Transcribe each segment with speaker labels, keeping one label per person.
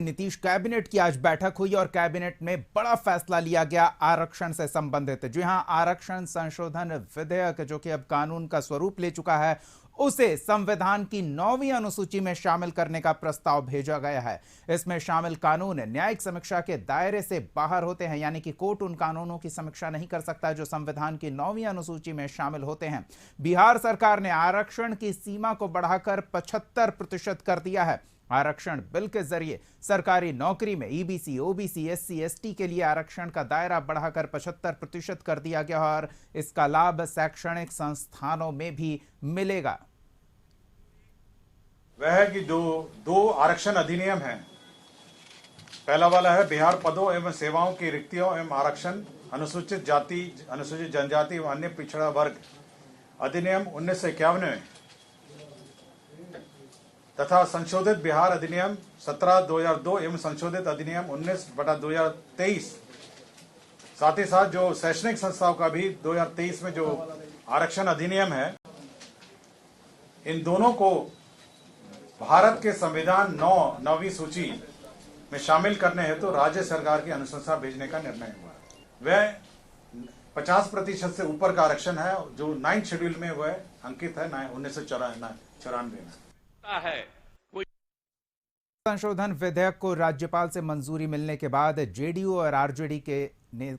Speaker 1: Nitish cabinet की आज बैठक हुई और कैबिनेट में बड़ा फैसला लिया गया आरक्षण से संबंधित। जी हां, आरक्षण संशोधन विधेयक जो कि अब कानून का स्वरूप ले चुका है, उसे संविधान की 9वीं अनुसूची में शामिल करने का प्रस्ताव भेजा गया है। इसमें शामिल कानून न्यायिक समीक्षा के दायरे से बाहर होते हैं, यानी कि कोर्ट उन कानूनों की समीक्षा नहीं कर सकता जो संविधान की 9वीं अनुसूची में शामिल होते हैं। बिहार सरकार ने आरक्षण की सीमा को बढ़ाकर 75% कर दिया है। आरक्षण बिल के जरिए सरकारी नौकरी में ईबीसी, ओबीसी, एससी, एसटी के लिए आरक्षण का दायरा बढ़ाकर 75% कर दिया गया और इसका लाभ शैक्षणिक संस्थानों में भी मिलेगा।
Speaker 2: वह है कि दो आरक्षण अधिनियम हैं। पहला वाला है बिहार पदों एवं सेवाओं की रिक्तियों एवं आरक्षण अनुसूचित जाति, अनुसूचित जनजाति एवं अन्य पिछड़ा वर्ग अधिनियम 1951 में तथा संशोधित बिहार अधिनियम 17/2002 एवं संशोधित अधिनियम 19/2023। साथ ही साथ जो शैक्षणिक संस्थाओं का भी 2023 में जो आरक्षण अधिनियम है, इन दोनों को भारत के संविधान 9वीं सूची में शामिल करने हेतु तो राज्य सरकार की अनुशंसा भेजने का निर्णय हुआ है। वह 50% से ऊपर का आरक्षण है जो 9th शेड्यूल में वह अंकित है 1994 में।
Speaker 1: संशोधन विधेयक को राज्यपाल से मंजूरी मिलने के बाद जेडीयू और आरजेडी के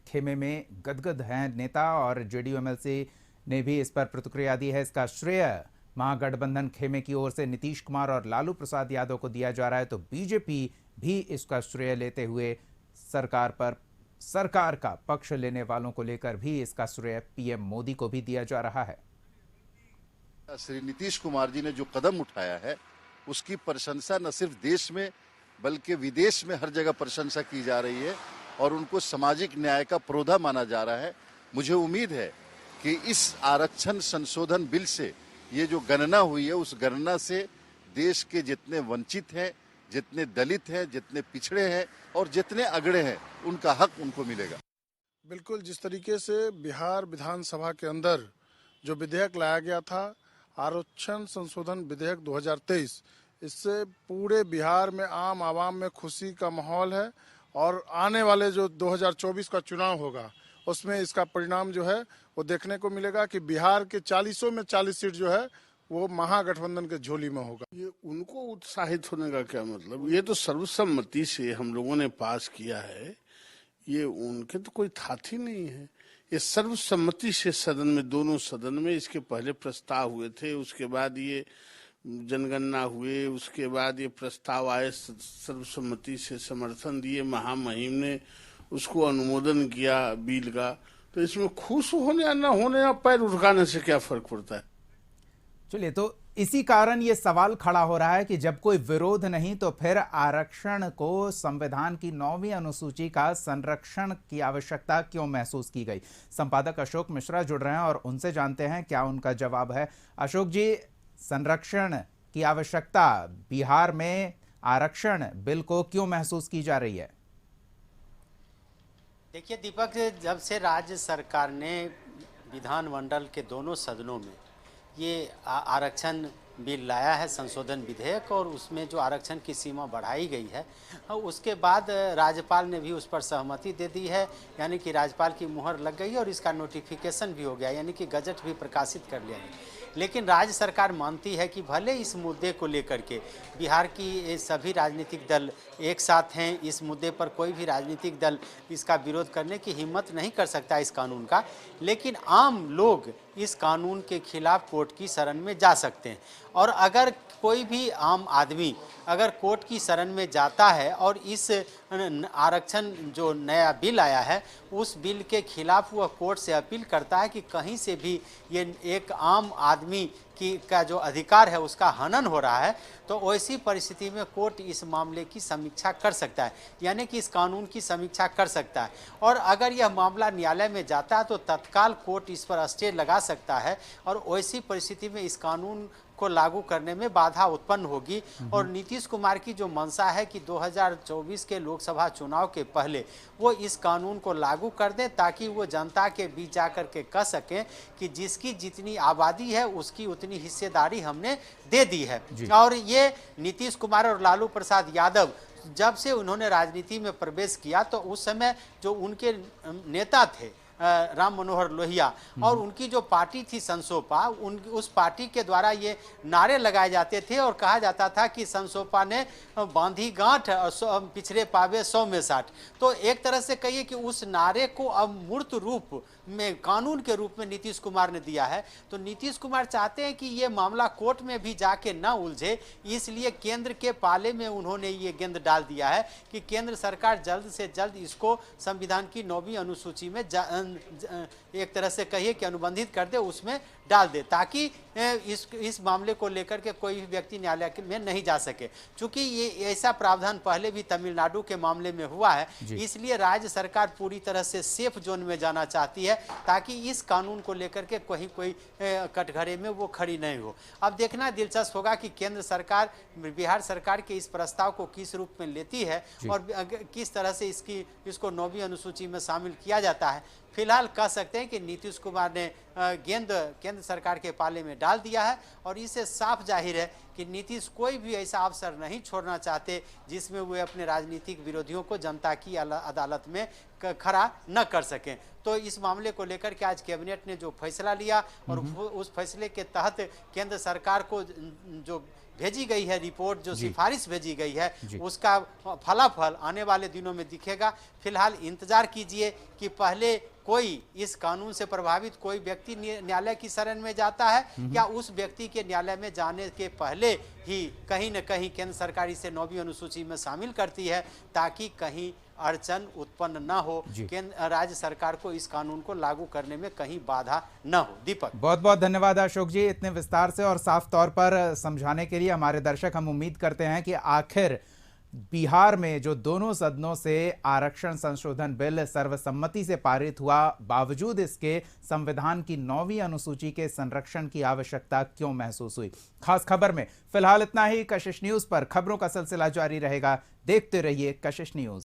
Speaker 1: खेमे में गदगद हैं नेता, और जेडीयू एमएलसी ने भी इस पर प्रतिक्रिया दी है। इसका श्रेय महागठबंधन खेमे की ओर से नीतीश कुमार और लालू प्रसाद यादव को दिया जा रहा है, तो बीजेपी भी इसका श्रेय लेते हुए सरकार का पक्ष लेने वालों को लेकर भी इसका श्रेय पीएम मोदी को भी दिया जा रहा है।
Speaker 3: श्री नीतीश कुमार जी ने जो कदम उठाया है उसकी प्रशंसा न सिर्फ देश में बल्कि विदेश में हर जगह प्रशंसा की जा रही है और उनको सामाजिक न्याय का प्रोधा माना जा रहा है। मुझे उम्मीद है कि इस आरक्षण संशोधन बिल से ये जो गणना हुई है उस गणना से देश के जितने वंचित हैं, जितने दलित हैं, जितने पिछड़े हैं और जितने अगड़े हैं, उनका हक उनको मिलेगा।
Speaker 4: बिल्कुल जिस तरीके से बिहार विधानसभा के अंदर जो विधेयक लाया गया था, आरक्षण संशोधन विधेयक 2023, इससे पूरे बिहार में आम आवाम में खुशी का माहौल है और आने वाले जो 2024 का चुनाव होगा उसमें इसका परिणाम जो है वो देखने को मिलेगा कि बिहार के 40 में 40 सीट जो है वो महागठबंधन के झोली में होगा।
Speaker 5: ये उनको उत्साहित होने का क्या मतलब? ये तो सर्वसम्मति से हम लोगों ने पास किया है, ये उनके तो कोई थाती नहीं है। ये सर्वसम्मति से सदन में, दोनों सदन में इसके पहले प्रस्ताव हुए थे, उसके बाद ये जनगणना हुए, उसके बाद ये प्रस्ताव आए, सर्वसम्मति से समर्थन दिए, महामहिम ने उसको अनुमोदन किया बिल का। तो इसमें खुश होने या न होने या पैर उठाने से क्या फर्क पड़ता है?
Speaker 1: चलिए, तो इसी कारण यह सवाल खड़ा हो रहा है कि जब कोई विरोध नहीं तो फिर आरक्षण को संविधान की 9वीं अनुसूची का संरक्षण की आवश्यकता क्यों महसूस की गई। संपादक अशोक मिश्रा जुड़ रहे हैं और उनसे जानते हैं क्या उनका जवाब है। अशोक जी, संरक्षण की आवश्यकता बिहार में आरक्षण बिल को क्यों महसूस की जा रही है?
Speaker 6: देखिए दीपक, जब से राज्य सरकार ने विधानमंडल के दोनों सदनों में ये आरक्षण बिल लाया है, संशोधन विधेयक, और उसमें जो आरक्षण की सीमा बढ़ाई गई है, उसके बाद राज्यपाल ने भी उस पर सहमति दे दी है, यानी कि राज्यपाल की मुहर लग गई और इसका नोटिफिकेशन भी हो गया, यानी कि गजट भी प्रकाशित कर लिया गया। लेकिन राज्य सरकार मानती है कि भले इस मुद्दे को लेकर के बिहार की सभी राजनीतिक दल एक साथ हैं, इस मुद्दे पर कोई भी राजनीतिक दल इसका विरोध करने की हिम्मत नहीं कर सकता इस कानून का, लेकिन आम लोग इस कानून के खिलाफ कोर्ट की शरण में जा सकते हैं। और अगर कोई भी आम आदमी अगर कोर्ट की शरण में जाता है और इस आरक्षण जो नया बिल आया है उस बिल के खिलाफ वह कोर्ट से अपील करता है कि कहीं से भी ये एक आम आदमी का जो अधिकार है उसका हनन हो रहा है, तो वैसी परिस्थिति में कोर्ट इस मामले की समीक्षा कर सकता है, यानी कि इस कानून की समीक्षा कर सकता है। और अगर यह मामला न्यायालय में जाता है तो तत्काल कोर्ट इस पर स्टे लगा सकता है और वैसी परिस्थिति में इस कानून को लागू करने में बाधा उत्पन्न होगी। और नीतीश कुमार की जो मंशा है कि 2024 के लोकसभा चुनाव के पहले वो इस कानून को लागू कर दें ताकि वो जनता के बीच जाकर के कह सकें कि जिसकी जितनी आबादी है उसकी उतनी हिस्सेदारी हमने दे दी है। और ये नीतीश कुमार और लालू प्रसाद यादव जब से उन्होंने राजनीति में प्रवेश किया तो उस समय जो उनके नेता थे राम मनोहर लोहिया और उनकी जो पार्टी थी संसोपा, उस पार्टी के द्वारा ये नारे लगाए जाते थे और कहा जाता था कि संसोपा ने बांधी गांठ पिछड़े पावे 100 में 60। तो एक तरह से कहिए कि उस नारे को अब मूर्त रूप में, कानून के रूप में नीतीश कुमार ने दिया है। तो नीतीश कुमार चाहते हैं कि ये मामला कोर्ट में भी जाके न उलझे, इसलिए केंद्र के पाले में उन्होंने ये गेंद डाल दिया है कि केंद्र सरकार जल्द से जल्द इसको संविधान की 9वीं अनुसूची में एक तरह से कहिए कि अनुबंधित कर दे, उसमें डाल दे, ताकि इस मामले को लेकर के कोई भी व्यक्ति न्यायालय में नहीं जा सके। चूंकि ये ऐसा प्रावधान पहले भी तमिलनाडु के मामले में हुआ है, इसलिए राज्य सरकार पूरी तरह से सेफ जोन में जाना चाहती है ताकि इस कानून को लेकर के कहीं कोई कटघरे में वो खड़ी नहीं हो। अब देखना दिलचस्प होगा कि केंद्र सरकार बिहार सरकार के इस प्रस्ताव को किस रूप में लेती है और किस तरह से इसको 9वीं अनुसूची में शामिल किया जाता है। फिलहाल कह सकते हैं कि नीतीश कुमार ने गेंद केंद्र सरकार के पाले में डाल दिया है और इससे साफ जाहिर है कि नीतीश कोई भी ऐसा अवसर नहीं छोड़ना चाहते जिसमें वे अपने राजनीतिक विरोधियों को जनता की अदालत में खड़ा न कर सकें। तो इस मामले को लेकर के आज कैबिनेट ने जो फैसला लिया और उस फैसले के तहत केंद्र सरकार को जो भेजी गई है रिपोर्ट, जो सिफारिश भेजी गई है, उसका फलाफल आने वाले दिनों में दिखेगा। फिलहाल इंतजार कीजिए कि पहले कोई इस कानून से प्रभावित कोई व्यक्ति न्यायालय की शरण में जाता है या उस व्यक्ति के न्यायालय में जाने के पहले ही कहीं न कहीं केंद्र सरकार इसे 9वीं अनुसूची में शामिल करती है ताकि कहीं अड़चन उत्पन्न न हो, केंद्र राज्य सरकार को इस कानून को लागू करने में कहीं बाधा न हो। दीपक, बहुत
Speaker 1: बहुत धन्यवाद अशोक जी, इतने विस्तार से और साफ तौर पर समझाने के लिए। हमारे दर्शक, हम उम्मीद करते हैं कि आखिर बिहार में जो दोनों सदनों से आरक्षण संशोधन बिल सर्वसम्मति से पारित हुआ, बावजूद इसके संविधान की 9वीं अनुसूची के संरक्षण की आवश्यकता क्यों महसूस हुई। खास खबर में फिलहाल इतना ही। कशिश न्यूज पर खबरों का सिलसिला जारी रहेगा। देखते रहिए कशिश न्यूज।